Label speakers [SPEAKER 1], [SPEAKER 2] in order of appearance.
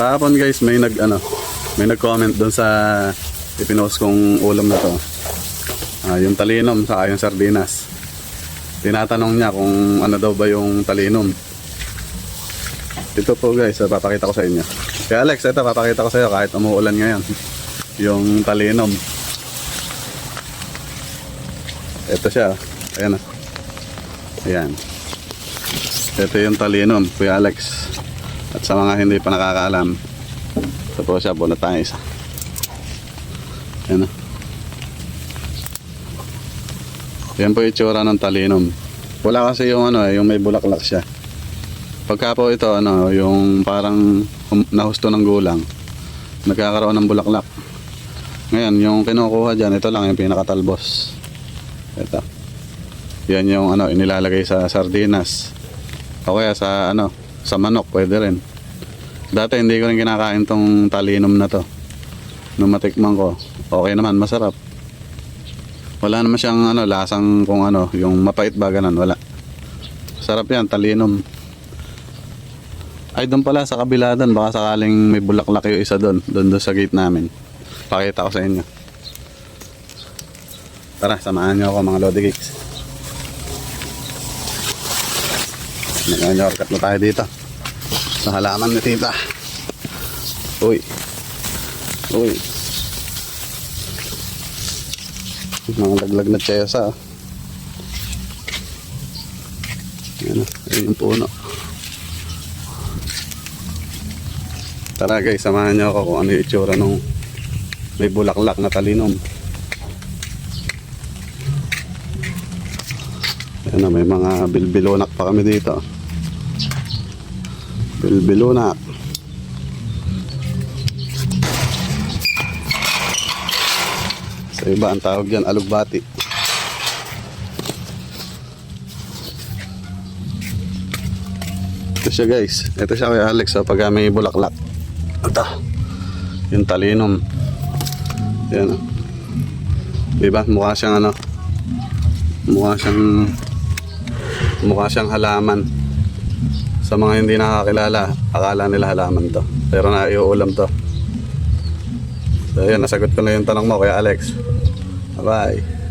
[SPEAKER 1] Kahapon guys, may nag-comment doon sa ipinost kong ulam na to. Yung talinom sa yung sardinas. Tinatanong niya kung ano daw ba yung talinom. Ito po guys, papakita ko sa inyo. Kaya Alex, ito papakita ko sa iyo kahit umuulan ngayon. Yung talinom. Ito siya. Ayan. Ayan. Ito yung talinom, Kuya Alex. At sa mga hindi pa nakakaalam, ito po siya, bunot tayo isa. Ayan. Yan po yung itsura ng talinom. Wala kasi yung yung may bulaklak siya. Pagka po ito yung parang nahusto ng gulang, nagkakaroon ng bulaklak. Ngayon, yung kinukuha diyan, ito lang yung pinakatalbos. Ito. Yan yung inilalagay sa sardinas. O kaya sa sa manok, pwede rin. Dati hindi ko rin kinakain tong talinom na to. Nung matikman ko, okay naman, masarap. Wala naman siyang lasang kung yung mapait ba ganun, wala. Sarap yan, talinom. Ay, doon pala sa kabila doon, baka sakaling may bulaklak yung isa doon sa gate namin. Pakita ko sa inyo. Tara, samahan nyo ako mga Lodi Geeks. Nag-orkat na tayo dito sa halaman ni tita. Uy. Uy. Mga laglag na tsesa. Ayan ayun yung puno. Tara guys, samahan nyo ako kung ano yung itsura nung may bulaklak na talinom. Ayan may mga bilbilonak pa kami dito. Bilbilonak. Sa iba ang tawag dyan, alugbati. Ito siya guys. Ito siya kay Alex pag may bulaklak. Ito. Yung talinom. Yan. Diba? Mukha siyang mukha siyang halaman. Sa mga hindi nakakilala, akala nila halaman to. Pero naiuulam to. So yun, nasagot ko na yung tanong mo, Kuya Alex. Bye-bye.